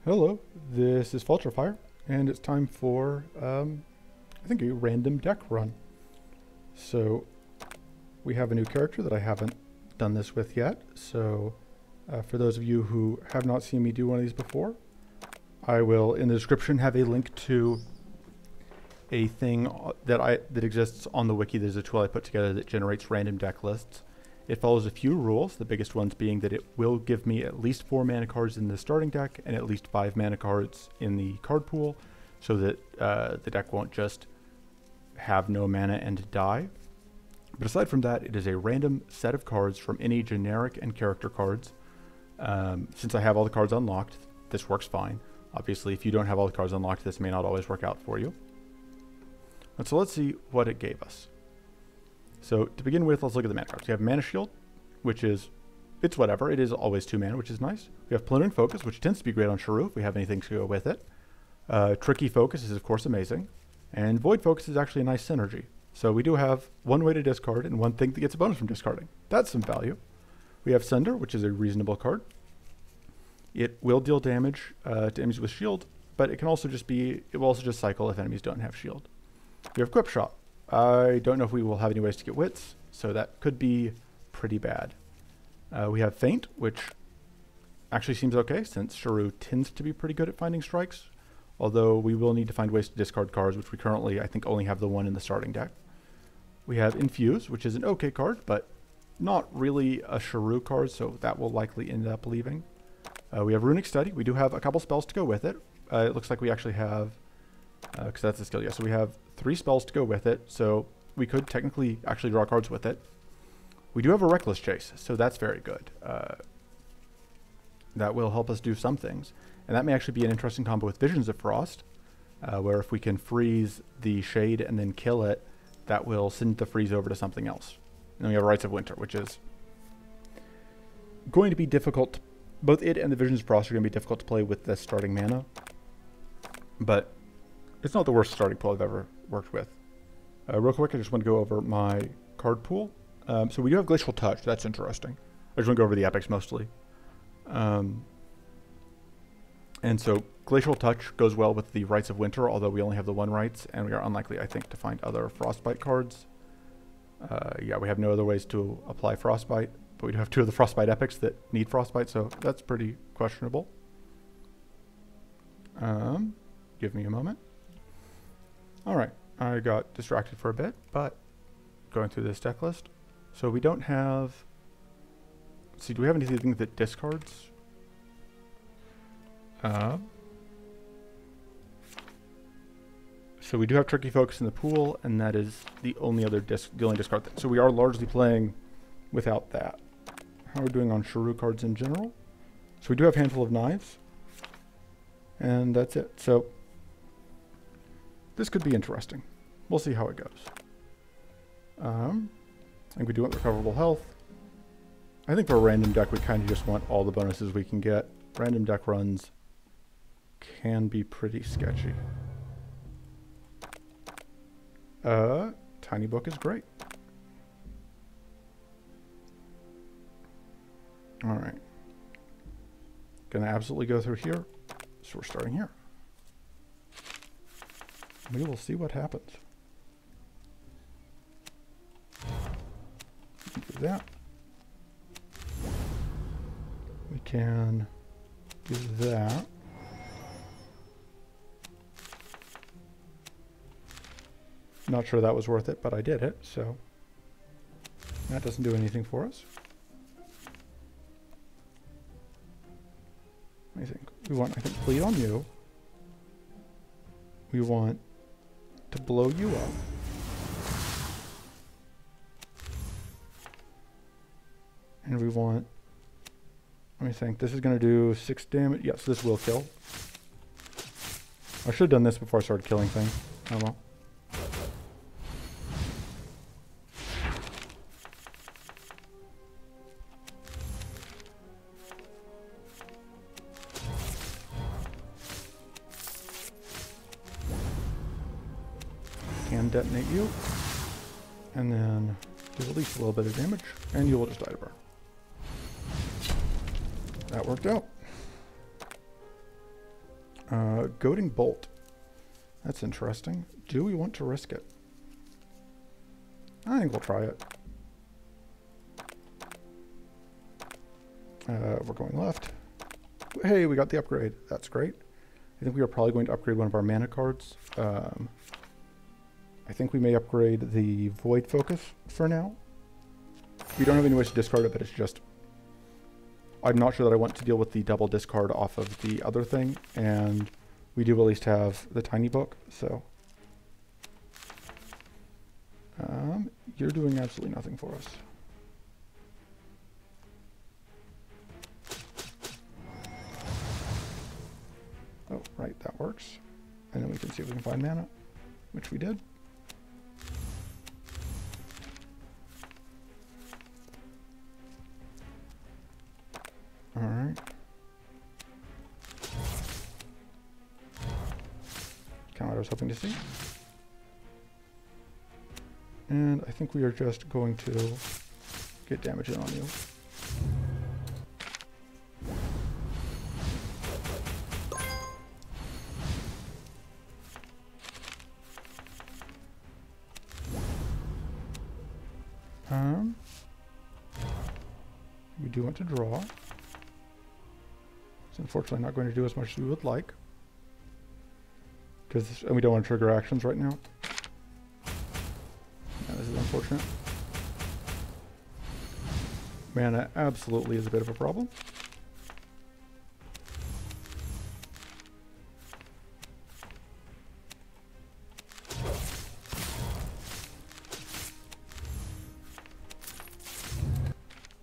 Hello, this is Vulturefire, and it's time for, I think a random deck run. So, we have a new character that I haven't done this with yet, so for those of you who have not seen me do one of these before, I will, in the description, have a link to a thing that exists on the wiki. There's a tool I put together that generates random deck lists. It follows a few rules, the biggest ones being that it will give me at least 4 mana cards in the starting deck and at least 5 mana cards in the card pool, so that the deck won't just have no mana and die. But aside from that, it is a random set of cards from any generic and character cards. Since I have all the cards unlocked, this works fine. Obviously, if you don't have all the cards unlocked, this may not always work out for you. And so let's see what it gave us. So to begin with, let's look at the mana cards. We have Mana Shield, which is, it's whatever. It is always 2 mana, which is nice. We have Plundering Focus, which tends to be great on Shah'Ru if we have anything to go with it. Tricky Focus is of course amazing. And Void Focus is actually a nice synergy. So we do have one way to discard and one thing that gets a bonus from discarding. That's some value. We have Sunder, which is a reasonable card. It will deal damage to enemies with shield, but it can also just be, it will also just cycle if enemies don't have shield. We have Quip Shot. I don't know if we will have any ways to get wits, so that could be pretty bad. We have Feint, which actually seems okay, since Shah'Ru tends to be pretty good at finding strikes, although we will need to find ways to discard cards, which we currently, I think, only have the one in the starting deck. We have Infuse, which is an okay card, but not really a Shah'Ru card, so that will likely end up leaving. We have Runic Study. We do have a couple spells to go with it. It looks like we actually have, because that's a skill, yeah, so we have 3 spells to go with it, so we could technically actually draw cards with it. We do have a Reckless Chase, so that's very good. That will help us do some things. And that may actually be an interesting combo with Visions of Frost, where if we can freeze the Shade and then kill it, that will send the freeze over to something else. And then we have Rites of Winter, which is going to be difficult. Both it and the Visions of Frost are going to be difficult to play with this starting mana. But it's not the worst starting pool I've ever worked with. Real quick, I just want to go over my card pool. So we do have Glacial Touch. That's interesting. I just want to go over the epics mostly. And so Glacial Touch goes well with the Rites of Winter, although we only have the 1 Rites, and we are unlikely, I think, to find other Frostbite cards. Yeah, we have no other ways to apply Frostbite, but we do have 2 of the Frostbite epics that need Frostbite, so that's pretty questionable. Give me a moment. Alright, I got distracted for a bit, but going through this deck list. So we don't have, let's see, do we have anything that discards? So we do have Tricky Focus in the pool, and that is the only other discard thing. So we are largely playing without that. How are we doing on Shah'Ru cards in general? So we do have Handful of Knives, and that's it. So this could be interesting. We'll see how it goes. I think we do want recoverable health. I think for a random deck, we kind of just want all the bonuses we can get. Random deck runs can be pretty sketchy. Tiny Book is great. All right. Gonna absolutely go through here. So we're starting here. We will see what happens. Do that. We can do that. Not sure that was worth it, but I did it, so that doesn't do anything for us. I think we want, I think, Bleed on you. We want to blow you up. And we want, let me think, this is going to do 6 damage. Yes, this will kill. I should have done this before I started killing things. Oh well. Can detonate you, and then do at least a little bit of damage, and you will just die to burn. That worked out. Goading Bolt. That's interesting. Do we want to risk it? I think we'll try it. We're going left. Hey, we got the upgrade. That's great. I think we are probably going to upgrade one of our mana cards. I think we may upgrade the Void Focus for now. We don't have any ways to discard it, but it's just... I'm not sure that I want to deal with the double discard off of the other thing, and we do at least have the tiny book, so... you're doing absolutely nothing for us. Oh, right, that works. And then we can see if we can find mana, which we did. Alright. Kind of what I was hoping to see. And I think we are just going to get damage in on you. We do want to draw. It's unfortunately not going to do as much as we would like. And we don't want to trigger actions right now. Yeah, this is unfortunate. Mana absolutely is a bit of a problem.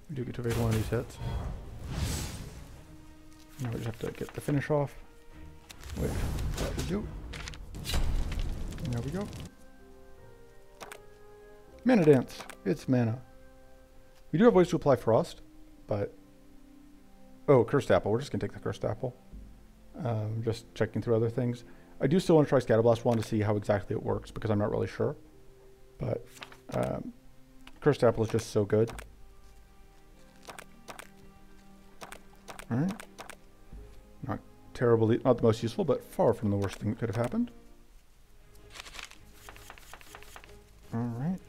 We do get to evade one of these hits. Now we just have to get the finish off, which that should do. And there we go. Mana Dance. It's mana. We do have ways to apply Frost, but... Oh, Cursed Apple. We're just going to take the Cursed Apple. Just checking through other things. I do still want to try Scatterblast 1 to see how exactly it works, because I'm not really sure. But Cursed Apple is just so good. Alright. Not terribly, not the most useful, but far from the worst thing that could have happened. Alright.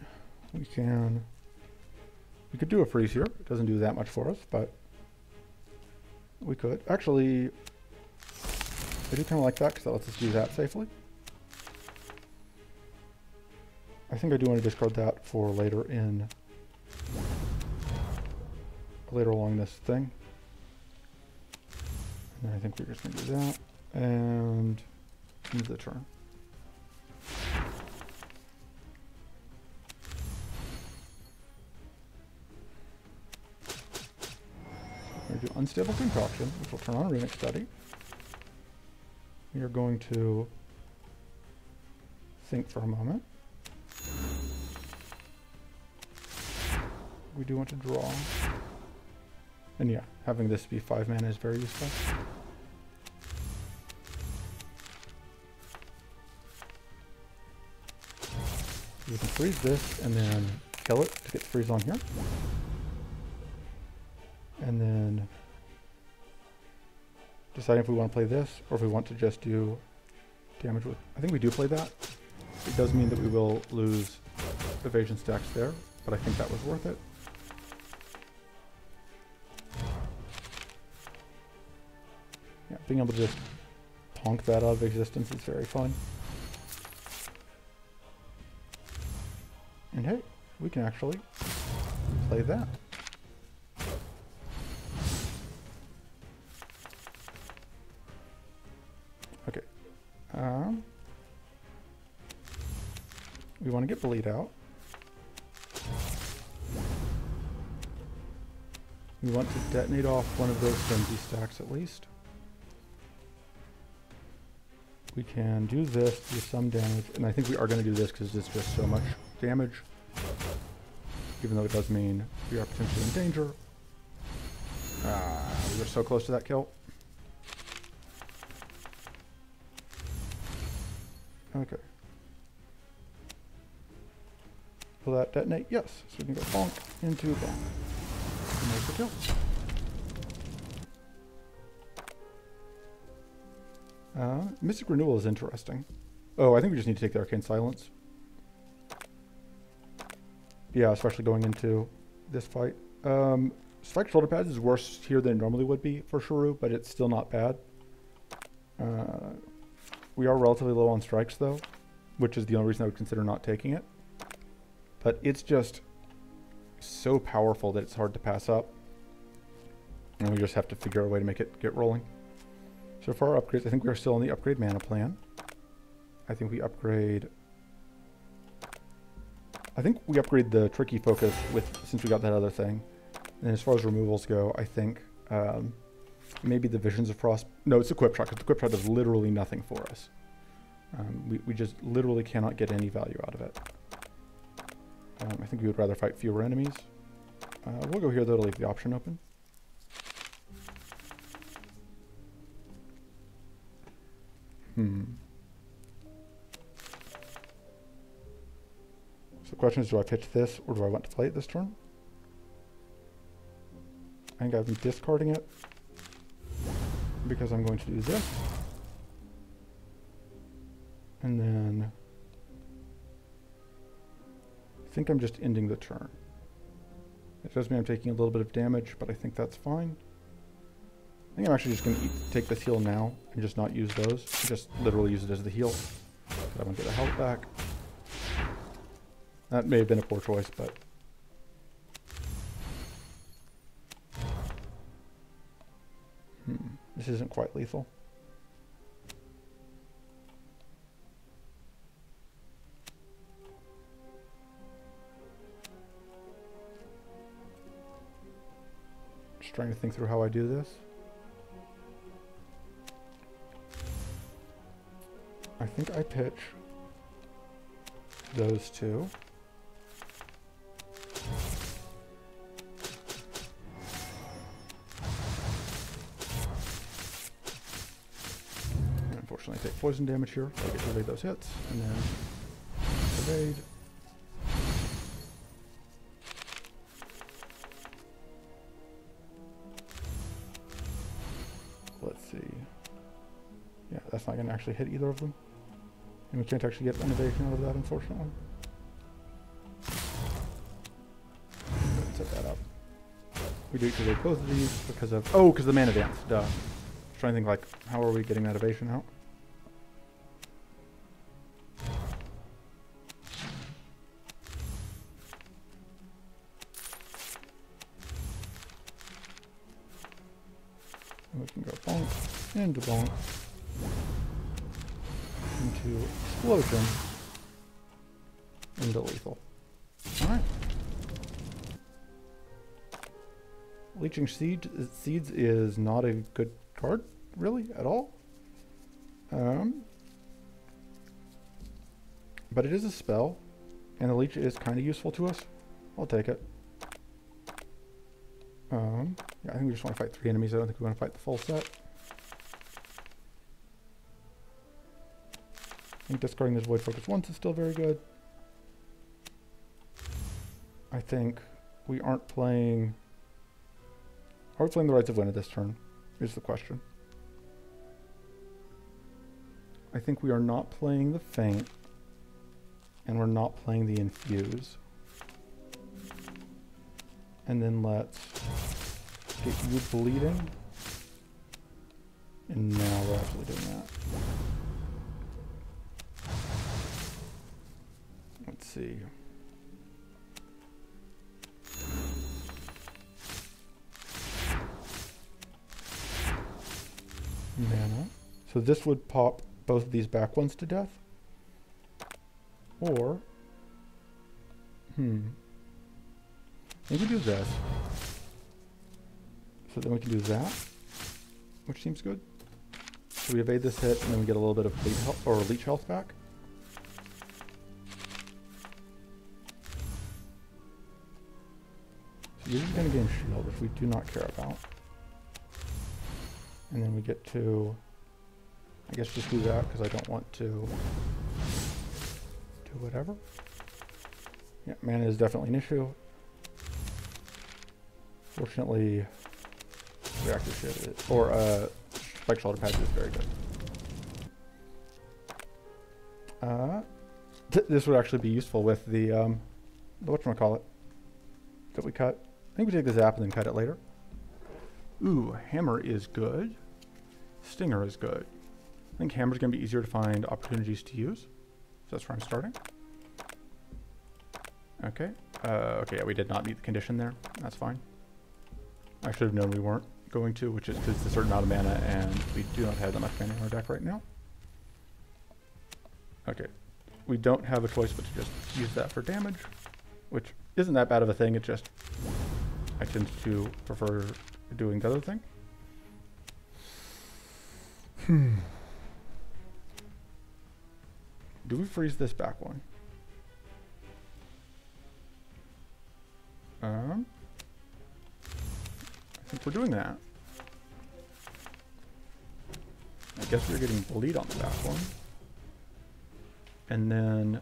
We could do a freeze here. It doesn't do that much for us, but we could. Actually, I do kind of like that because that lets us do that safely. I think I do want to discard that for later along this thing. And I think we're just going to do that and end the turn. We're going to do Unstable Concoction, which will turn on Runic Study. We are going to think for a moment. We do want to draw. And yeah, having this be 5 mana is very useful. We can freeze this and then kill it to get the freeze on here. And then deciding if we want to play this or if we want to just do damage with... I think we do play that. It does mean that we will lose evasion stacks there, but I think that was worth it. Yeah, being able to just ponk that out of existence is very fun. And hey, we can actually play that. Okay. We want to get Bleed out. We want to detonate off one of those frenzy stacks at least. We can do this, do some damage, and I think we are going to do this because it's just so much damage. Even though it does mean we are potentially in danger. We were so close to that kill. Okay. Will that detonate? Yes. So we can go bonk into bonk. And there's the kill. Mystic Renewal is interesting. Oh, I think we just need to take the Arcane Silence. Yeah, especially going into this fight. Spiked shoulder pads is worse here than it normally would be for Shah'Ru, but it's still not bad. We are relatively low on strikes though, which is the only reason I would consider not taking it. But it's just so powerful that it's hard to pass up. And we just have to figure out a way to make it get rolling. So for our upgrades, I think we are still on the upgrade mana plan. I think we upgrade the tricky focus since we got that other thing. And as far as removals go, I think maybe the Visions of Frost. No, it's the Quip Shot, because the Quip Shot does literally nothing for us. We just literally cannot get any value out of it. I think we would rather fight fewer enemies. We'll go here though to leave the option open. So the question is, do I pitch this or do I want to play it this turn? I think I've been discarding it because I'm going to do this. And then I think I'm just ending the turn. It does mean I'm taking a little bit of damage, but I think that's fine. I think I'm actually just going to take this heal now and just not use those. Just literally use it as the heal. I want to get the health back. That may have been a poor choice, but... This isn't quite lethal. Just trying to think through how I do this. I think I pitch those two. And unfortunately, I take poison damage here. I get to evade those hits, and then evade. Let's see. Yeah, that's not going to actually hit either of them. And we can't actually get an evasion out of that, unfortunately. Set that up. We do evade both of these because of... Oh, because of the mana dance. Duh. I'm trying to think, like, how are we getting that evasion out? And we can go bonk, into bonk, into explosion, into lethal. Alright. Leeching Seeds is not a good card, really, at all. But it is a spell, and the leech is kind of useful to us. I'll take it. Yeah, I think we just want to fight 3 enemies. I don't think we want to fight the full set. I think discarding this Void Focus once is still very good. I think we aren't playing... Are we playing the Rites of Winter this turn? Is the question. I think we are not playing the Faint. And we're not playing the Infuse. And then let's get you bleeding. And now we're actually doing that. Let's see. Mana. So this would pop both of these back ones to death. Or, maybe do this. So then we can do that, which seems good. So we evade this hit, and then we get a little bit of bleed health, or leech health back. So you're going to gain shield, which we do not care about. And then we get to, I guess just do that, because I don't want to do whatever. Yeah, mana is definitely an issue. Fortunately, reactive shit is, or spike shoulder patch is very good. This would actually be useful with the whatchamacallit that we cut. I think we take the zap and then cut it later. Ooh, hammer is good. Stinger is good. I think hammer's going to be easier to find opportunities to use. So that's where I'm starting. Okay. Okay, yeah, we did not meet the condition there. That's fine. I should have known we weren't going to, which is because it's a certain amount of mana, and we do not have that much mana in our deck right now. Okay. We don't have a choice but to just use that for damage, which isn't that bad of a thing. It just, I tend to prefer doing the other thing. Do we freeze this back one? I think we're doing that. I guess we're getting bleed on the back one. And then,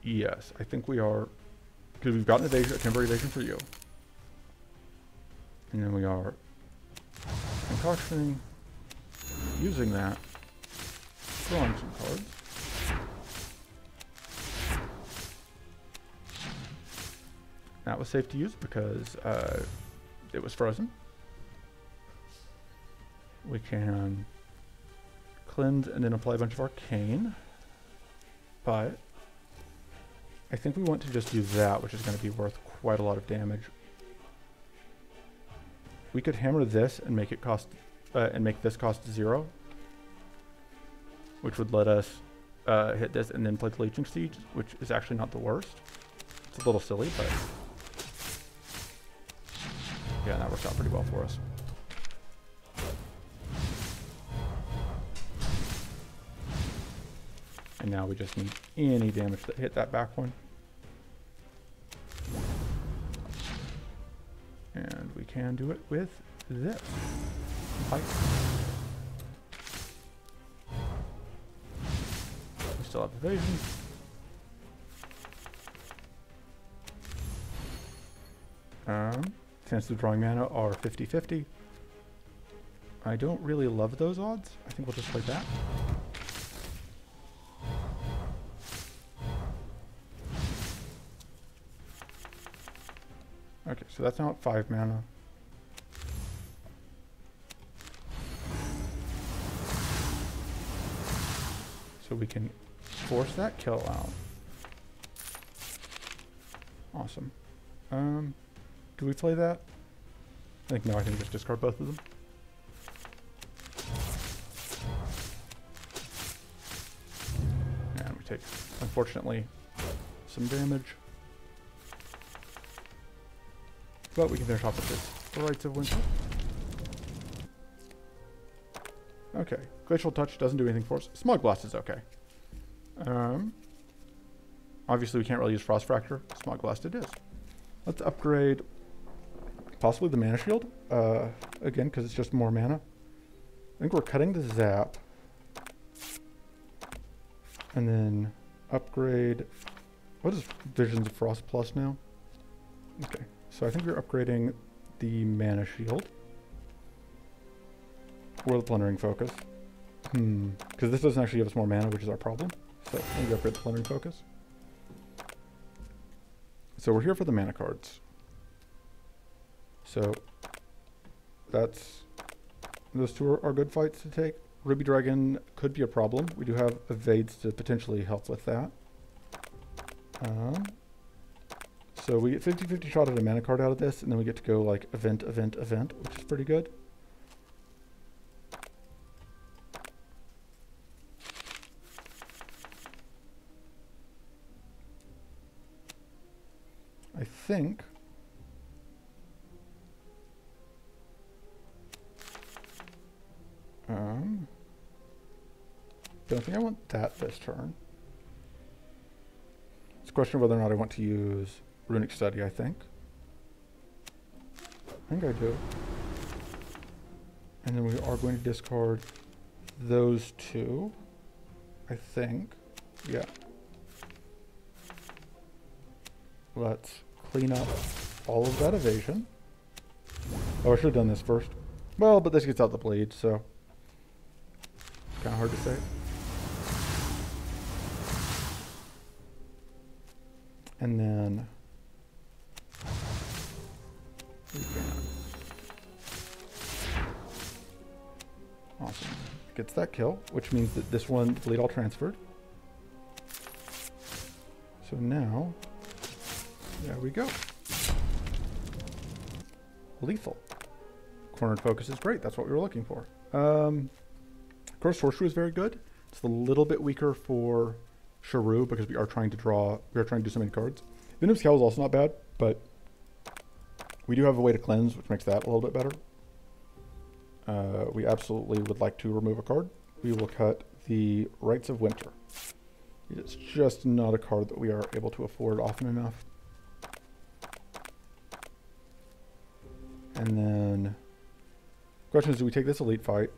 yes, I think we are, because we've gotten evasion, a temporary evasion for you. And then we are concoctioning, using that, drawing some cards. That was safe to use because it was frozen. We can cleanse and then apply a bunch of arcane. But I think we want to just do that, which is going to be worth quite a lot of damage. We could hammer this and make it cost and make this cost 0, which would let us hit this and then play the Leeching Siege, which is actually not the worst. It's a little silly, but yeah, that works out pretty well for us. And now we just need any damage that hit that back one. And we can do it with this. Pipe. We still have evasion. Chances of drawing mana are 50-50. I don't really love those odds. I think we'll just play that. Okay, so that's now at 5 mana. So we can force that kill out. Awesome. Do we play that? I think no, I think we just discard both of them. And we take, unfortunately, some damage. But we can finish off with this Rites of Winter. Okay, Glacial Touch doesn't do anything for us. Smog Blast is okay. Obviously we can't really use Frost Fracture. Smog Blast it is. Let's upgrade possibly the Mana Shield. Again, because it's just more mana. I think we're cutting the Zap. And then upgrade... What is Visions of Frost Plus now? Okay. So I think we're upgrading the Mana Shield. Or the Plundering Focus. Because this doesn't actually give us more mana, which is our problem. So I'm going to upgrade the Plundering Focus. So we're here for the mana cards. So that's... Those two are good fights to take. Ruby Dragon could be a problem. We do have evades to potentially help with that. So we get 50-50 shot at a mana card out of this, and then we get to go like event, which is pretty good. I think don't think I want that this turn. It's a question of whether or not I want to use Runic Study, I think. I think I do. And then we are going to discard those two, I think. Yeah. Let's clean up all of that evasion. Oh, I should have done this first. Well, but this gets out the bleed, so kind of hard to say. And then we can. Awesome. Gets that kill, which means that this one, the bleed all transferred. So now, there we go. Lethal. Cornered focus is great. That's what we were looking for. Of course, Shah'Ru is very good. It's a little bit weaker for Shah'Ru because we are trying to do so many cards. Venom's Cowl is also not bad, but we do have a way to cleanse, which makes that a little bit better. We absolutely would like to remove a card. We will cut the Rites of Winter. It's just not a card that we are able to afford often enough. And then, the question is, do we take this elite fight?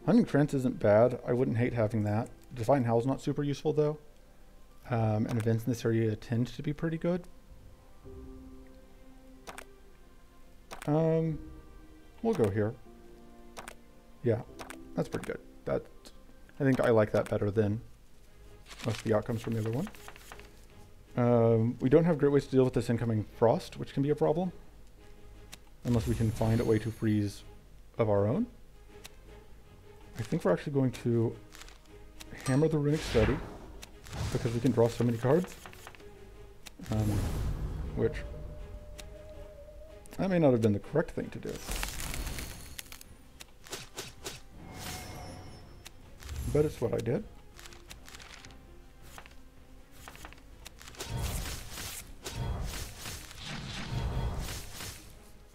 Hunting Trance isn't bad. I wouldn't hate having that. Divine Howl's not super useful though. And events in this area tend to be pretty good. We'll go here. Yeah, that's pretty good. I think I like that better than most of the outcomes from the other one. We don't have great ways to deal with this incoming frost, which can be a problem. Unless we can find a way to freeze of our own. I think we're actually going to hammer the Runic Study because we can draw so many cards. Which that may not have been the correct thing to do. But it's what I did.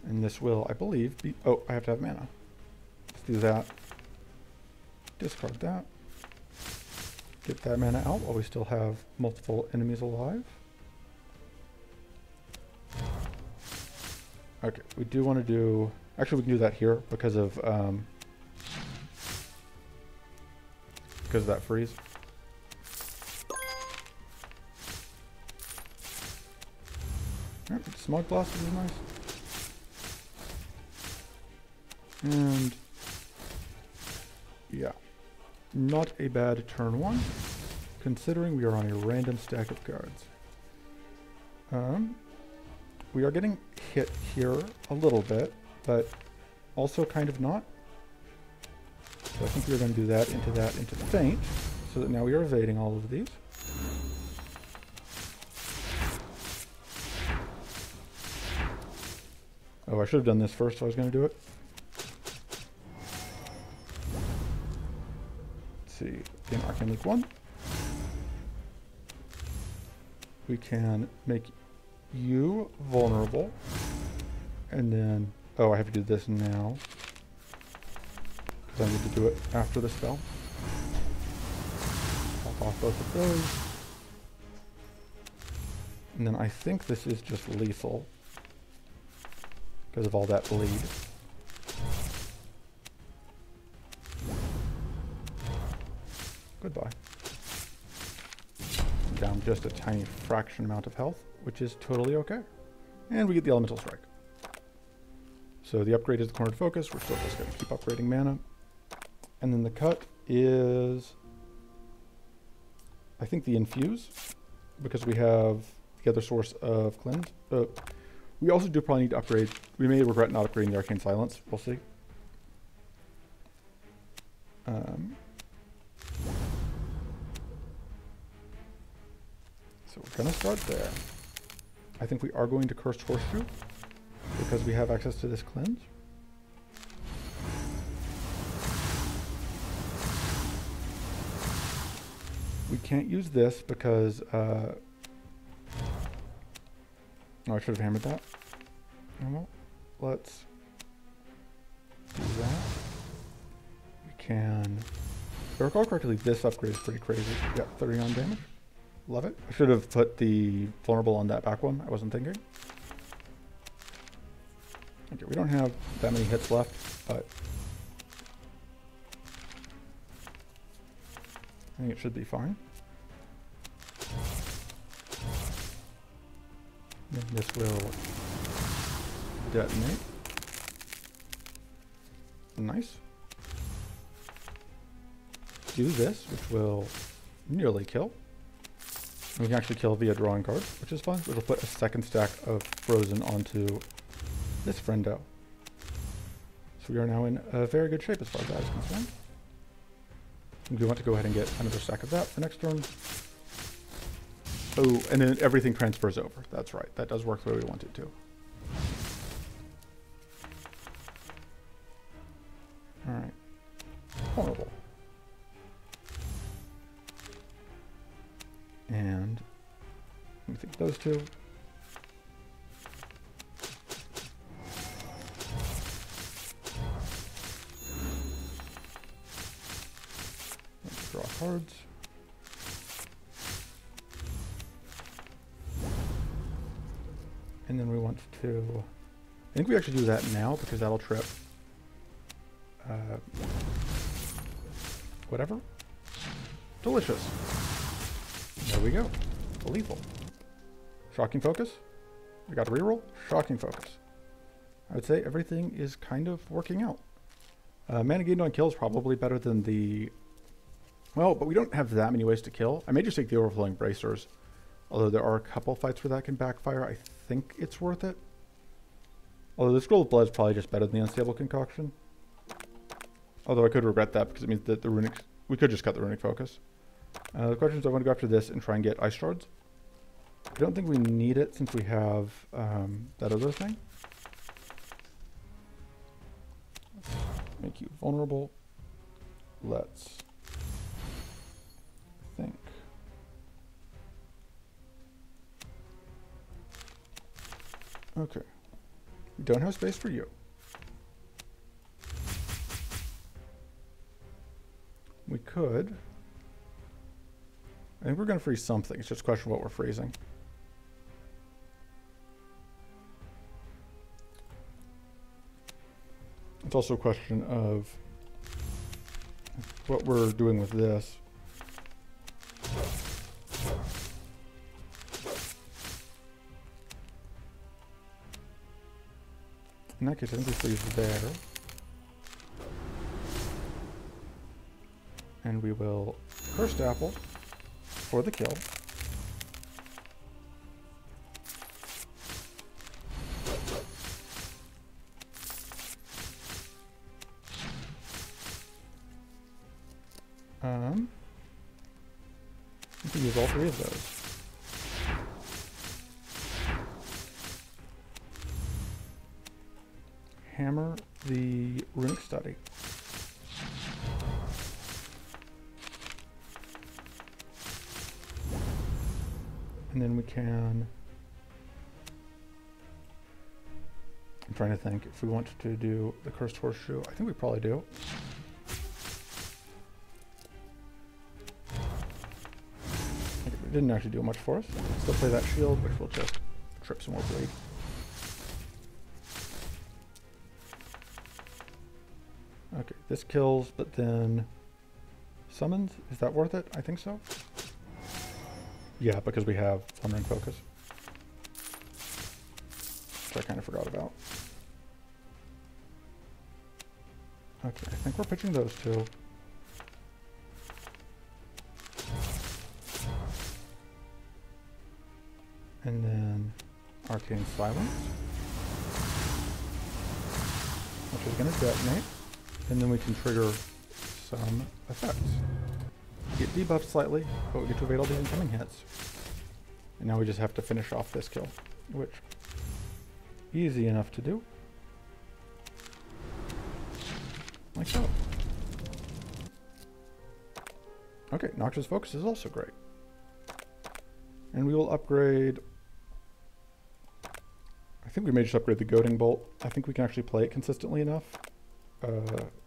And this will, I believe, be... Oh, I have to have mana. Let's do that. Discard that. Get that mana out while we still have multiple enemies alive. Okay, we do want to do... Actually, we can do that here because of that freeze. Alright, Smog Blast is nice. And yeah, not a bad turn one, considering we are on a random stack of cards. We are getting hit here a little bit, but also kind of not. So I think we're going to do that, into the feint, so that now we are evading all of these. Oh, I should have done this first if I was going to do it. See, in Arcane League 1, we can make you vulnerable, and then, oh, I have to do this now, because I need to do it after the spell. Pop off both of those, and then I think this is just lethal, because of all that bleed. Goodbye. Down just a tiny fraction amount of health, which is totally okay. And we get the Elemental Strike. So the upgrade is the Cornered Focus. We're still just going to keep upgrading mana. And then the cut is, I think, the Infuse, because we have the other source of cleanse. We also do probably need to upgrade. We may regret not upgrading the Arcane Silence. We'll see. So we're going to start there. I think we are going to Cursed Horseshoe because we have access to this cleanse. We can't use this because... oh, I should have hammered that. Well, let's do that. We can... If I recall correctly, this upgrade is pretty crazy. Yeah, 39 damage. Love it. I should have put the vulnerable on that back one. I wasn't thinking. Okay, we don't have that many hits left, but I think it should be fine. Then this will detonate. Nice. Do this, which will nearly kill. We can actually kill via drawing cards, which is fun. It'll put a second stack of frozen onto this friendo. So we are now in a very good shape as far as that is concerned. We want to go ahead and get another stack of that for next turn. Oh, and then everything transfers over. That's right. That does work the way we want it to. Alright. Horrible. And let me think those two. Let's draw cards. And then we want to, I think we actually do that now because that'll trip whatever. Delicious. There we go. Lethal. Shocking focus. We got a reroll. Shocking focus. I would say everything is kind of working out. Mana gained on kill is probably better than the... Well, but we don't have that many ways to kill. I may just take the overflowing bracers. Although there are a couple fights where that can backfire. I think it's worth it. Although the Scroll of Blood is probably just better than the Unstable Concoction. Although I could regret that because it means that the runic... We could just cut the runic focus. The question is, I want to go after this and try and get Ice Shards. I don't think we need it since we have that other thing. Let's make you vulnerable. Let's think. Okay. We don't have space for you. We could... I think we're going to freeze something. It's just a question of what we're freezing. It's also a question of what we're doing with this. In that case, I think we freeze there. And we will Cursed Apple for the kill. We can use all three of those. Hammer the Runic Study. And then we can... I'm trying to think if we want to do the Cursed Horseshoe. I think we probably do. It didn't actually do much for us. Still play that shield, which will just trip some more bleed. Okay, this kills, but then summons. Is that worth it? I think so. Yeah, because we have Thundering Focus, which I kind of forgot about. Okay, I think we're pitching those two. And then Arcane Silence, which is going to detonate. And then we can trigger some effects. We get debuffed slightly, but we get to evade all these incoming hits. And now we just have to finish off this kill, which easy enough to do. Like so. Okay, Noxious Focus is also great. And we will upgrade... I think we may just upgrade the Goading Bolt. I think we can actually play it consistently enough.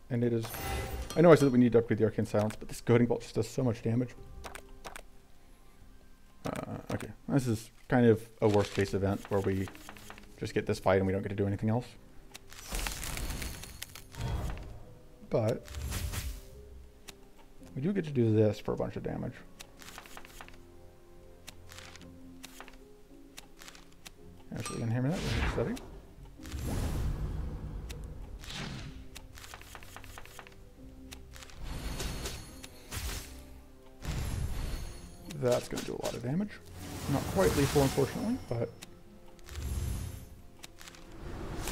And it is... I know I said that we need to upgrade the Arcane Silence, but this Goading Bolt just does so much damage. Okay, this is kind of a worst case event where we just get this fight and we don't get to do anything else. But we do get to do this for a bunch of damage. Actually, gonna hammer that with a study. That's going to do a lot of damage. Not quite lethal, unfortunately, but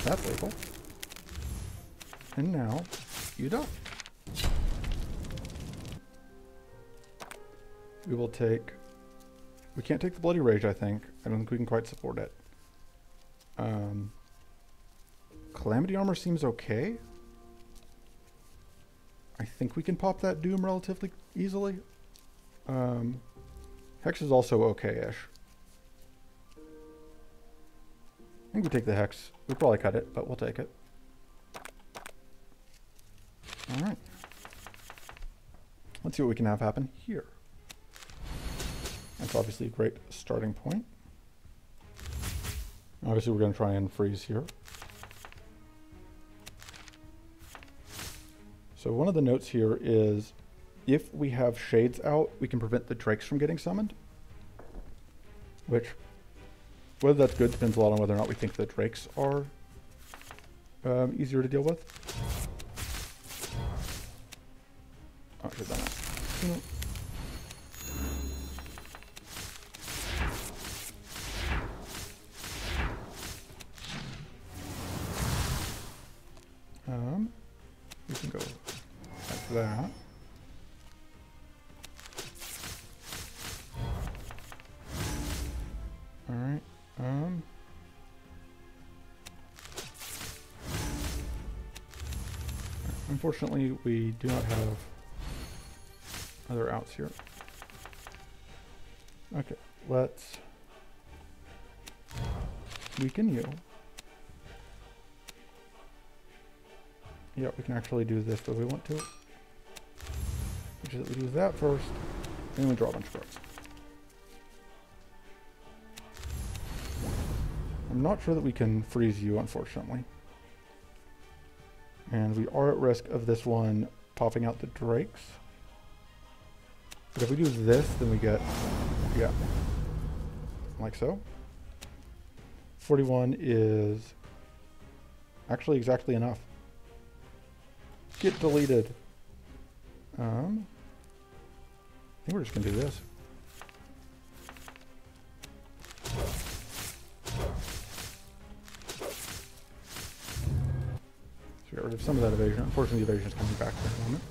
that's lethal. And now you die. We will take... We can't take the Bloody Rage, I think. I don't think we can quite support it. Calamity Armor seems okay. I think we can pop that Doom relatively easily. Hex is also okay-ish. I think we take the Hex. We'll probably cut it, but we'll take it. Alright. Let's see what we can have happen here. That's obviously a great starting point. Obviously we're going to try and freeze here. So one of the notes here is if we have shades out, we can prevent the drakes from getting summoned. Which, whether that's good depends a lot on whether or not we think the drakes are easier to deal with. Oh, should have done that. We can go like that. Alright, unfortunately, we do not have other outs here. Okay, let's weaken you. Yeah, we can actually do this if we want to. Which is that we do that first, and then we draw a bunch of cards. I'm not sure that we can freeze you, unfortunately. And we are at risk of this one popping out the drakes. But if we do this, then we get, yeah, like so. 41 is actually exactly enough. Get deleted. I think we're just gonna do this. So get rid of some of that evasion. Unfortunately, the evasion is coming back for a moment.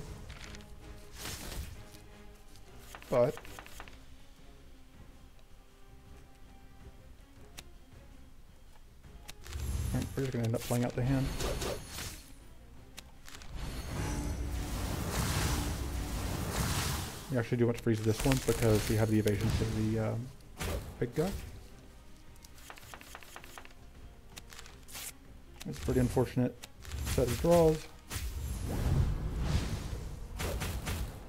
But we're just gonna end up playing out the hand. We actually do want to freeze this one because we have the evasion for the big guy. It's a pretty unfortunate set of draws.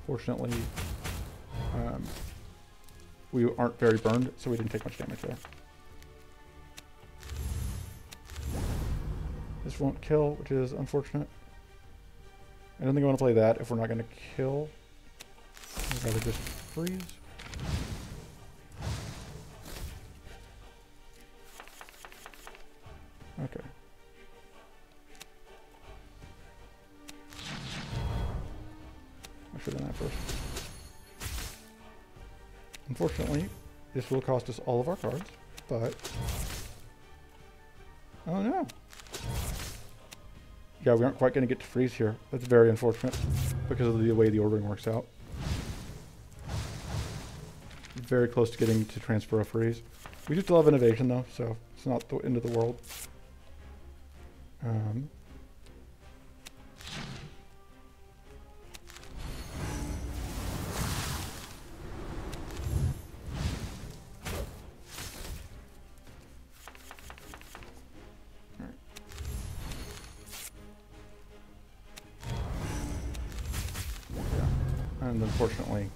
Fortunately, we aren't very burned, so we didn't take much damage there. This won't kill, which is unfortunate. I don't think I want to play that if we're not going to kill. I'd rather just freeze. Okay. I should have done that first. Unfortunately, this will cost us all of our cards, but... Oh no! Yeah, we aren't quite going to get to freeze here. That's very unfortunate because of the way the ordering works out. Very close to getting to transfer a freeze. We do still have an evasion though, so it's not the end of the world. And unfortunately,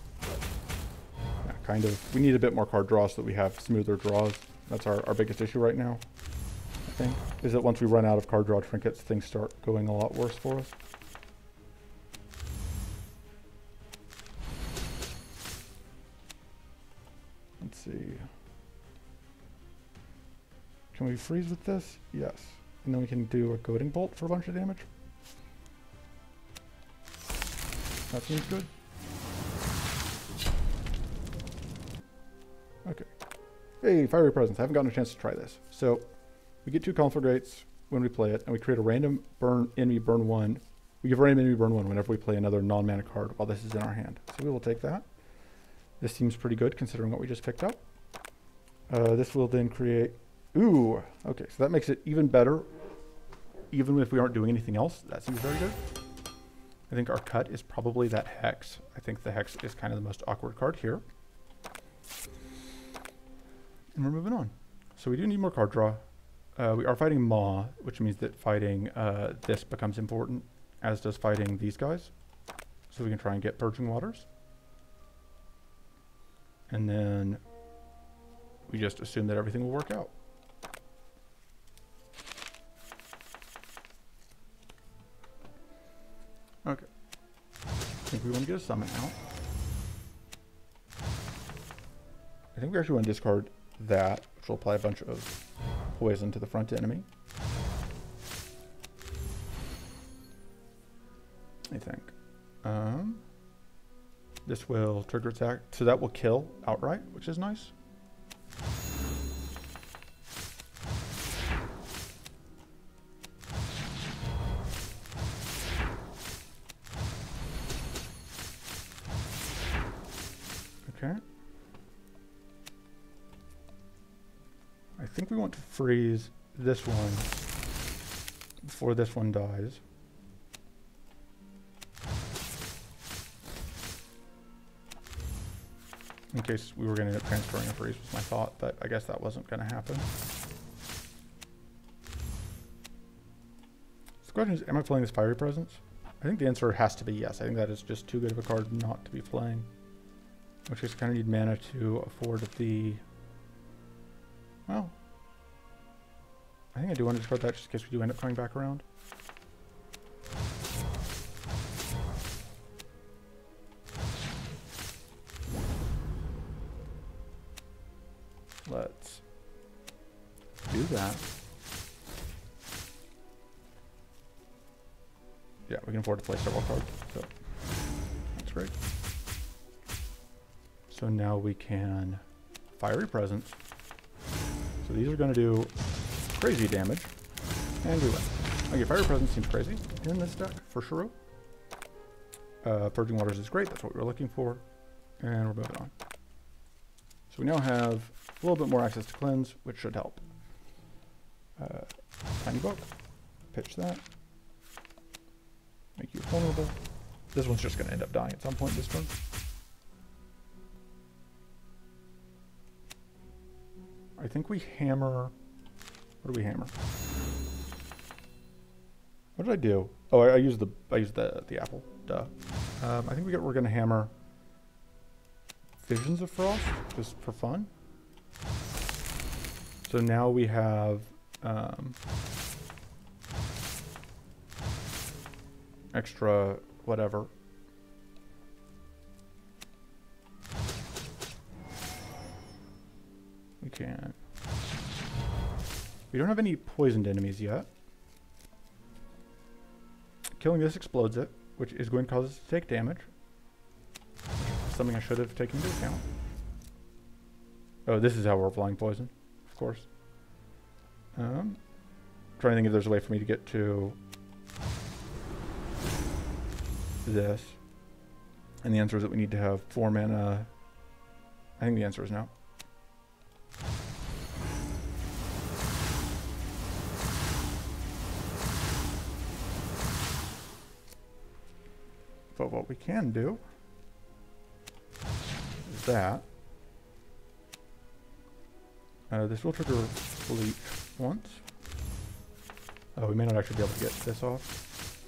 yeah, kind of, we need a bit more card draw so that we have smoother draws. That's our biggest issue right now, I think, is that once we run out of card draw trinkets, things start going a lot worse for us. Let's see. Can we freeze with this? Yes. And then we can do a goading bolt for a bunch of damage. That seems good. Okay. Hey, Fiery Presence. I haven't gotten a chance to try this. So we get 2 conflagrates when we play it, and we create a random enemy burn 1. We give a random enemy burn 1 whenever we play another non-mana card while this is in our hand. So we will take that. This seems pretty good considering what we just picked up. This will then create... Ooh! Okay, so that makes it even better. Even if we aren't doing anything else, that seems very good. I think our cut is probably that Hex. I think the Hex is kind of the most awkward card here. And we're moving on. So we do need more card draw. We are fighting Maw, which means that fighting this becomes important, as does fighting these guys. So we can try and get Purging Waters. And then we just assume that everything will work out. Okay. I think we want to get a summon out. I think we actually want to discard that, which will apply a bunch of poison to the front enemy. I think. This will trigger attack, so that will kill outright, which is nice. Okay. I think we want to freeze this one before this one dies. In case we were going to end up transferring a freeze was my thought, but I guess that wasn't going to happen. So the question is, am I playing this Fiery Presence? I think the answer has to be yes. I think that is just too good of a card not to be playing. In which case I kind of need mana to afford the... Well, I think I do want to discard that just in case we do end up coming back around. Let's do that. Yeah, we can afford to play several cards, so that's great. So now we can Fiery Presence. So these are going to do crazy damage, and we win. Okay, Fiery Presence seems crazy in this deck for Shah'Ru. Purging Waters is great, that's what we were looking for, and we're moving on. So we now have a little bit more access to cleanse, which should help. Tiny Book, pitch that, make you vulnerable. This one's just going to end up dying at some point this turn. I think we hammer... What do we hammer? What did I do? Oh, I used the apple. Duh. I think we're going to hammer Visions of Frost, just for fun. So now we have extra whatever. We can. We don't have any poisoned enemies yet. Killing this explodes it, which is going to cause us to take damage. Something I should have taken into account. Oh, this is how we're applying poison, of course. Trying to think if there's a way for me to get to this. And the answer is that we need to have 4 mana. I think the answer is no. But what we can do is that this will trigger Bleach once. Oh, we may not actually be able to get this off.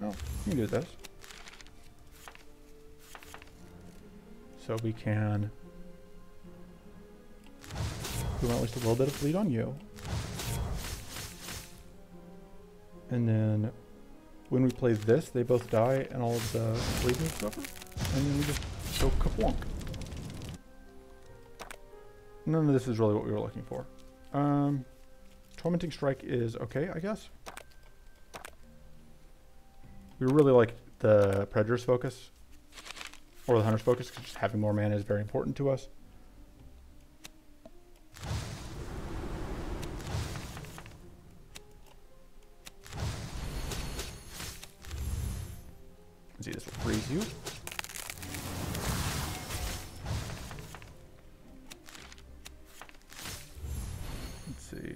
Oh, we can do this. So we can do at least a little bit of bleed on you. And then when we play this, they both die and all of the bleed moves suffer. And then we just go kaplunk. None of this is really what we were looking for. Tormenting Strike is okay, I guess. We really like the Predator's Focus. or the Hunter's Focus, because just having more mana is very important to us. Let's see, this will freeze you. Let's see.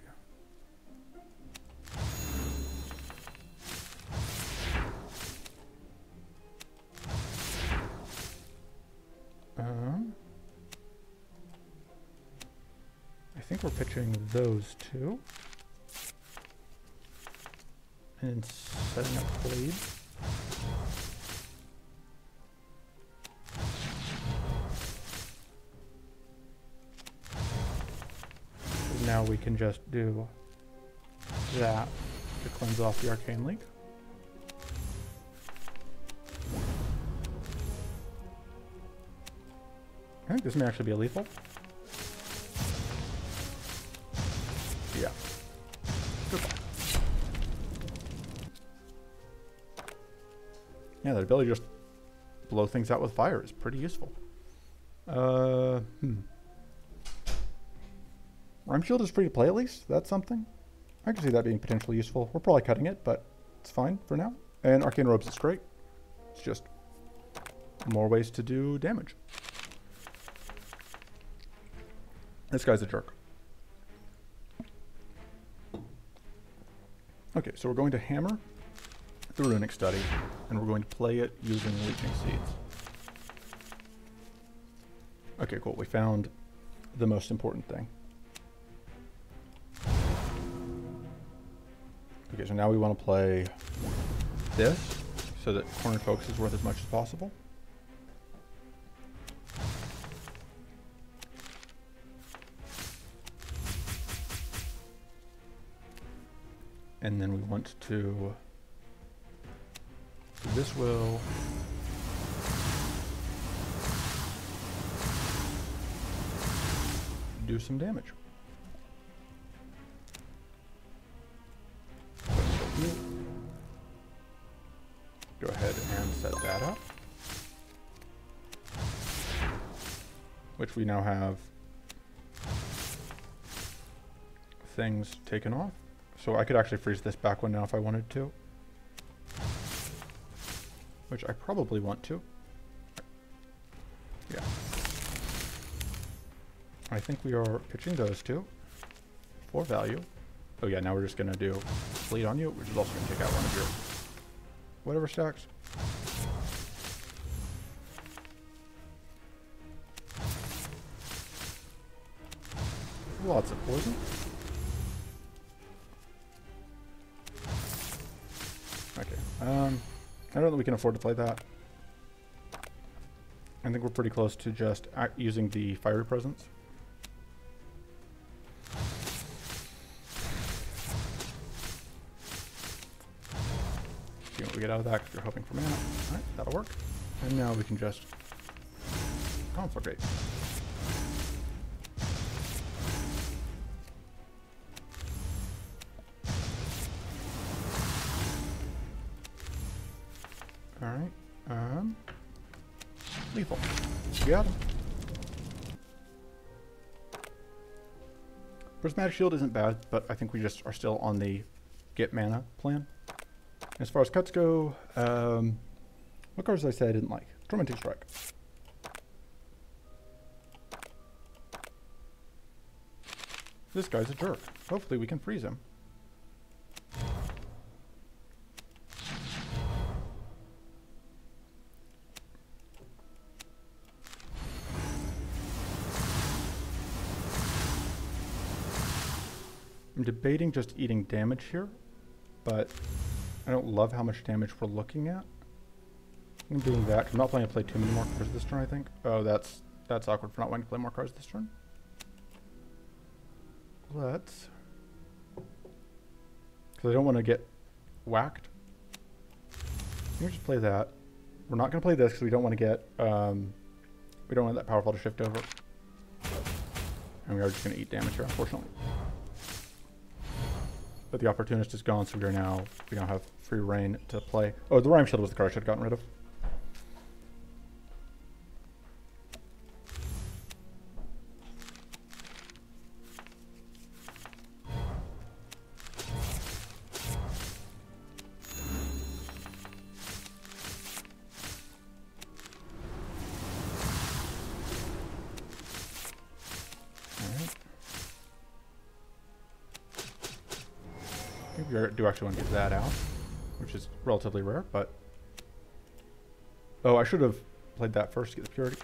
I think we're pitching those two. And setting up Blade. So now we can just do that to cleanse off the Arcane Leak. I think this may actually be a lethal. Yeah. Goodbye. Yeah, that ability to just blow things out with fire is pretty useful. Rhyme Shield is free to play at least. That's something. I can see that being potentially useful. We're probably cutting it, but it's fine for now. And Arcane Robes is great. It's just more ways to do damage. This guy's a jerk. Okay, so we're going to hammer the Runic Study, and we're going to play it using Leeching Seeds. Okay, cool. We found the most important thing. Okay, so now we want to play this, so that Cornered Focus is worth as much as possible. And then we want to, so this will do some damage. Go ahead and set that up, which we now have things taken off. So I could actually freeze this back one now if I wanted to. Which I probably want to. Yeah. I think we are pitching those two for value. Oh yeah, now we're just going to do Bleed on you, which is also going to take out one of your whatever stacks. Lots of poison. Okay, I don't think we can afford to play that. I think we're pretty close to just using the Fiery Presence. See what we get out of that because you're hoping for mana. Alright, that'll work. And now we can just Conflagrate. Alright, lethal. Got him. Prismatic Shield isn't bad, but I think we just are still on the get mana plan. As far as cuts go, what cards did I say I didn't like? Tormenting Strike. This guy's a jerk. Hopefully we can freeze him. I'm debating just eating damage here, but I don't love how much damage we're looking at. I'm doing that. I'm not planning to play too many more cards this turn, I think. Oh, that's awkward for not wanting to play more cards this turn. Let's... because I don't want to get whacked. Let me just play that. We're not going to play this because we don't want to get... we don't want that Powerful to shift over. And we are just going to eat damage here, unfortunately. But the Opportunist is gone, so we now have free reign to play. Oh, the Rhyme Shield was the card I should have gotten rid of. We do actually want to get that out, which is relatively rare, but... Oh, I should have played that first to get the purity.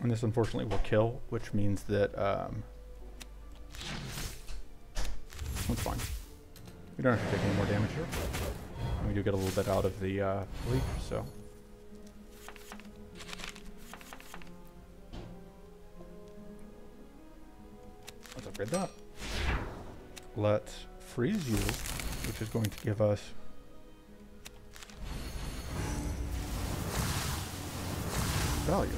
And this unfortunately will kill, which means that that's fine. We don't have to take any more damage here. And we do get a little bit out of the leak, so. Let's upgrade that. Let's freeze you, which is going to give us value.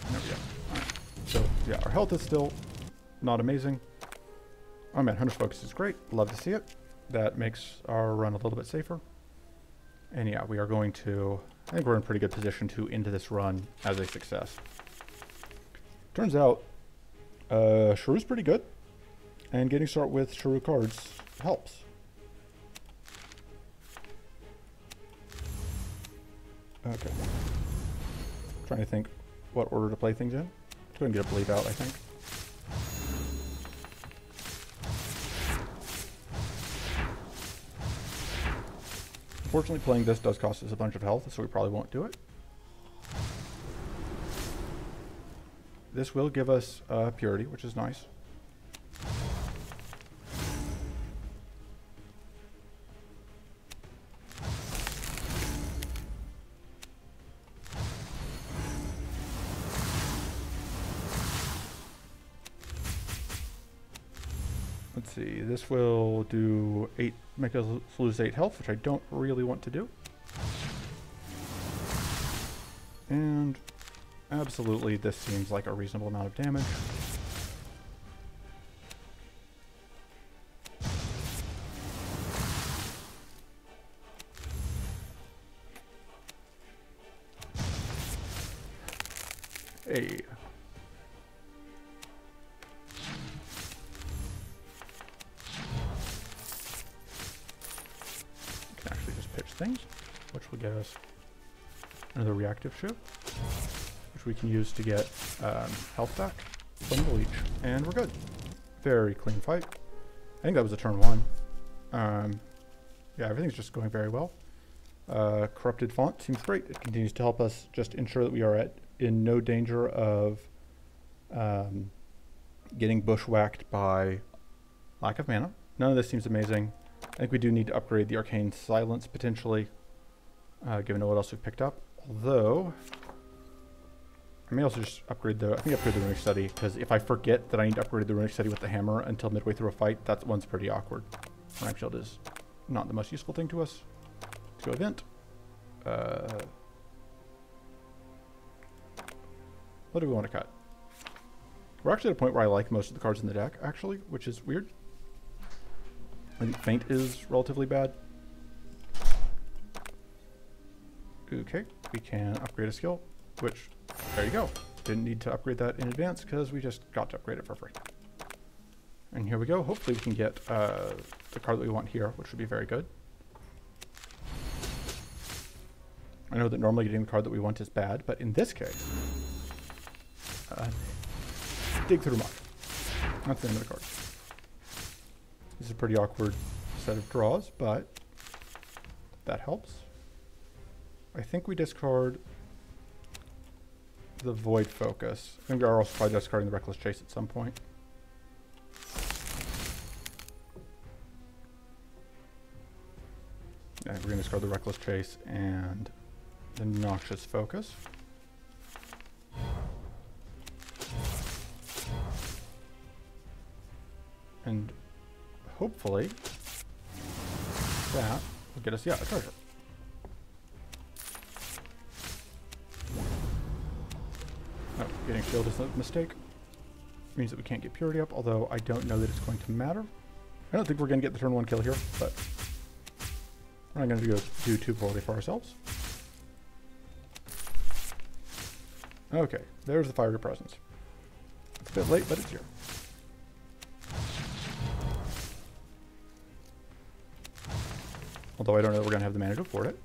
There we go. Right. So yeah, our health is still not amazing. Oh man, Hunter's Focus is great. Love to see it. That makes our run a little bit safer. And yeah, we are going to, I think we're in pretty good position to end this run as a success. Turns out, Shah'Ru's pretty good. And getting started with Shah'Ru cards helps. Okay. Trying to think what order to play things in. Let's go ahead and get a bleed out, I think. Unfortunately, playing this does cost us a bunch of health, so we probably won't do it. This will give us purity, which is nice. Let's see, this will do 8, make us lose 8 health, which I don't really want to do. And absolutely, this seems like a reasonable amount of damage. Hey. Things, which will get us another reactive ship, which we can use to get health back from the leech, and we're good. Very clean fight. I think that was a turn 1. Yeah, everything's just going very well. Corrupted font seems great. It continues to help us just ensure that we are in no danger of getting bushwhacked by lack of mana. None of this seems amazing. I think we do need to upgrade the Arcane Silence, potentially, given what else we've picked up. Although, I may also just upgrade the, I think upgrade the Runic Study, because if I forget that I need to upgrade the Runic Study with the hammer until midway through a fight, that one's pretty awkward. Rank Shield is not the most useful thing to us. Let's go Event. What do we want to cut? We're actually at a point where I like most of the cards in the deck, actually, which is weird. I think Feint is relatively bad. Okay, we can upgrade a skill, which, there you go. Didn't need to upgrade that in advance because we just got to upgrade it for free. And here we go. Hopefully we can get the card that we want here, which would be very good. I know that normally getting the card that we want is bad, but in this case, dig through muck. That's the end of the card. This is a pretty awkward set of draws, but that helps. I think we discard the Void Focus. I think we are also probably discarding the Reckless Chase at some point. Yeah, we're going to discard the Reckless Chase and the Noxious Focus. And hopefully that will get us, yeah, a treasure. Oh, getting shield is a mistake. Means that we can't get purity up, although I don't know that it's going to matter. I don't think we're going to get the turn 1 kill here, but we're not going to do too poorly for ourselves. Okay, there's the fiery presence. It's a bit late, but it's here. Although I don't know that we're going to have the mana to afford it.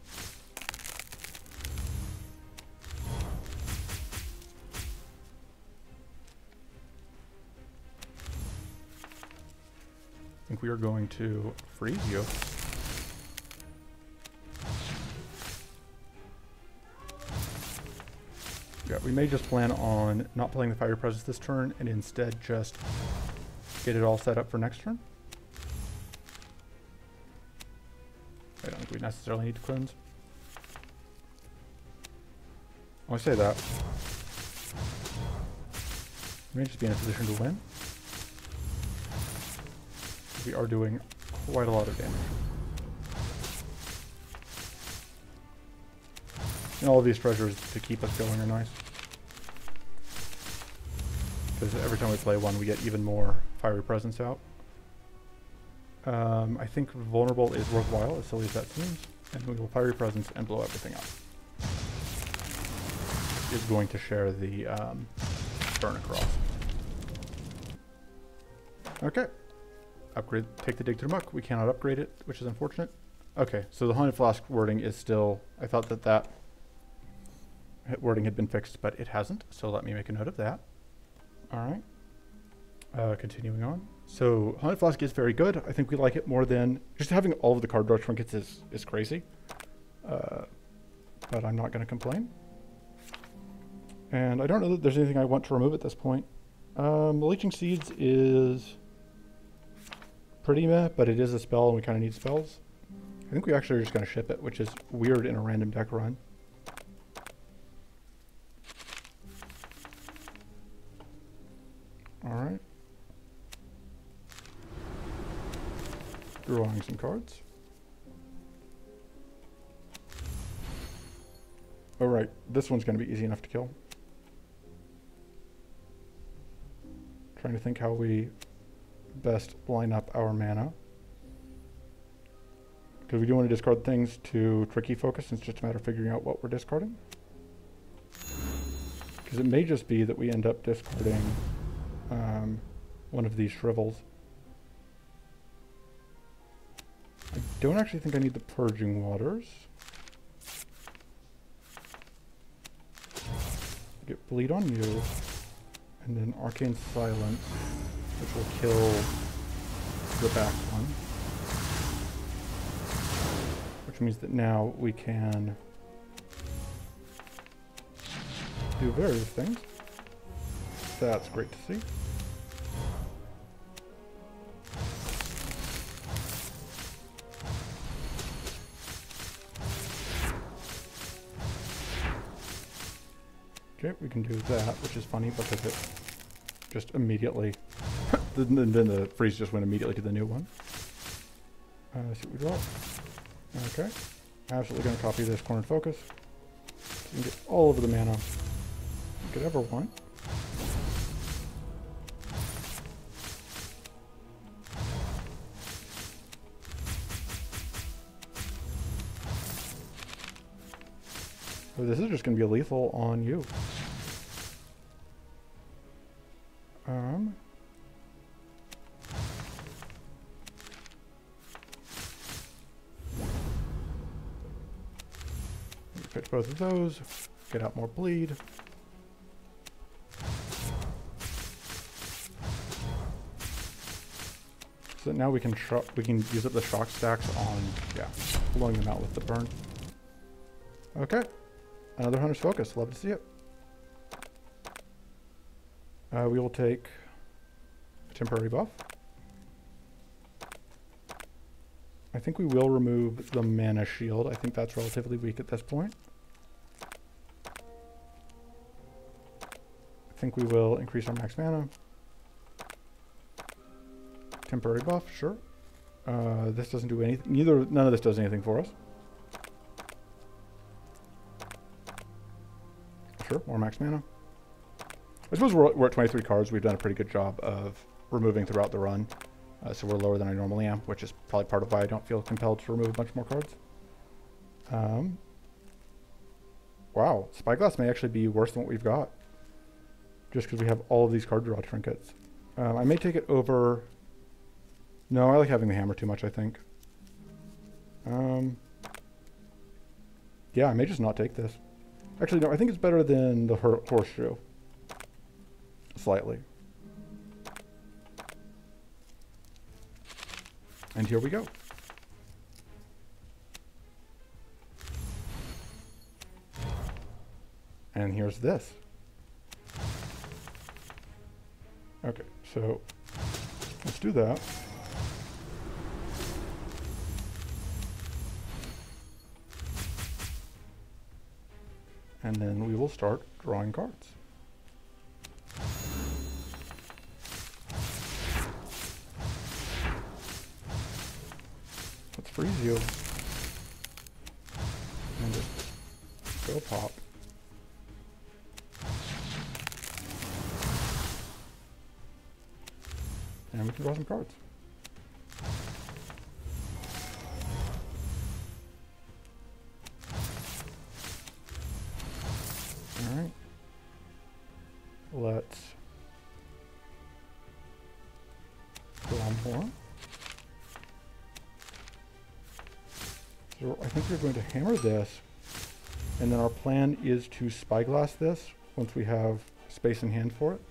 I think we are going to freeze you. Yeah, we may just plan on not playing the fiery presence this turn and instead just get it all set up for next turn. I don't think we necessarily need to cleanse. When I say that, we may just be in a position to win. We are doing quite a lot of damage. And all of these treasures to keep us going are nice. Because every time we play one, we get even more fiery presence out. I think vulnerable is worthwhile, as silly as that seems. And we will fiery presence and blow everything up. Is going to share the burn across. Okay. Upgrade, take the dig to the muck. We cannot upgrade it, which is unfortunate. Okay, so the Haunted Flask wording is still... I thought that that wording had been fixed, but it hasn't. So let me make a note of that. Alright. Continuing on. So, Haunted Flask is very good. I think we like it more than... Just having all of the card draw trinkets is crazy. But I'm not going to complain. And I don't know that there's anything I want to remove at this point. The Leeching Seeds is pretty meh, but it is a spell and we kind of need spells. I think we actually are just going to ship it, which is weird in a random deck run. Alright. Drawing some cards. Alright, this one's going to be easy enough to kill. Trying to think how we best line up our mana. Because we do want to discard things to tricky focus, it's just a matter of figuring out what we're discarding. Because it may just be that we end up discarding one of these shrivels. I don't actually think I need the Purging Waters. Get Bleed on you, and then Arcane Silence, which will kill the back one. Which means that now we can do various things. That's great to see. Okay, we can do that, which is funny because it just immediately, then the freeze just went immediately to the new one. Let's see what we draw. Okay, absolutely going to copy this Cornered Focus. So you can get all over the mana you could ever want. So this is just going to be a lethal on you. Pitch both of those, get out more bleed. So now we can use up the shock stacks on, yeah, blowing them out with the burn. Okay, another Hunter's Focus, love to see it. We will take a temporary buff. I think we will remove the mana shield. I think that's relatively weak at this point. I think we will increase our max mana. Temporary buff, sure. This doesn't do anything. None of this does anything for us. Sure, more max mana. I suppose we're at 23 cards. We've done a pretty good job of removing throughout the run. So we're lower than I normally am, which is probably part of why I don't feel compelled to remove a bunch more cards. Wow, Spyglass may actually be worse than what we've got. just because we have all of these card draw trinkets. I may take it over... No, I like having the hammer too much, I think. Yeah, I may just not take this. Actually, no, I think it's better than the horseshoe. Slightly. And here we go. And here's this. Okay, so let's do that. And then we will start drawing cards. Let's freeze you. And just go pop. And we can draw some cards. Alright. Let's go on more. So I think we're going to hammer this, and then our plan is to spyglass this once we have space in hand for it.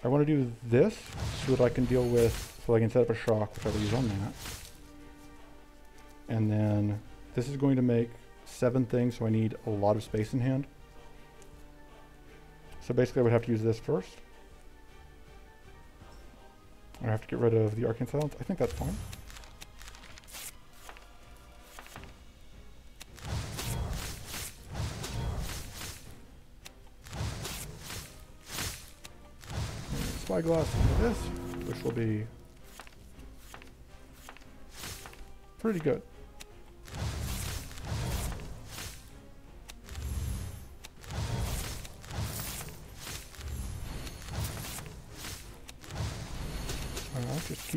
I want to do this so that I can deal with, so I can set up a shock, which I will use on that. And then this is going to make 7 things, so I need a lot of space in hand. So basically I would have to use this first. I have to get rid of the Arcane Silence. I think that's fine. Spyglass into this, which will be pretty good. Just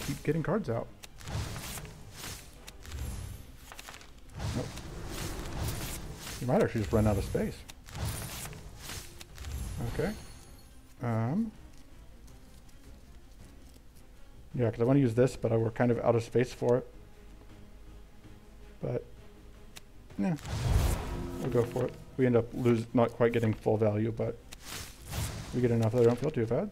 keep getting cards out. Nope. You might actually just run out of space. Okay. Yeah, because I want to use this, but we're kind of out of space for it. But, yeah, we'll go for it. We end up not quite getting full value, but we get enough that I don't feel too bad.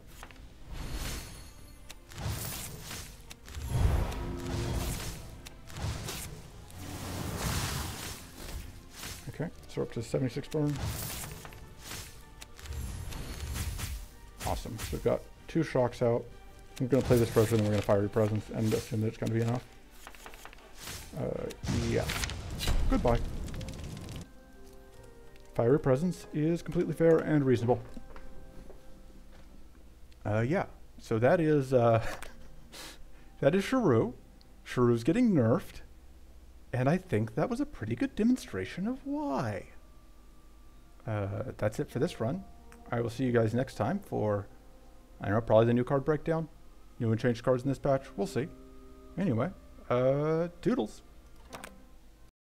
Okay, so up to 76 burn. Awesome. So we've got 2 shocks out. I'm going to play this first, and then we're going to Fiery Presence and assume that it's going to be enough. Yeah. Goodbye. Fiery Presence is completely fair and reasonable. Yeah. So that is Shah'Ru. Shah'Ru's getting nerfed. And I think that was a pretty good demonstration of why. That's it for this run. I will see you guys next time for, I don't know, probably the new card breakdown. New and changed cards in this patch. We'll see. Anyway, toodles.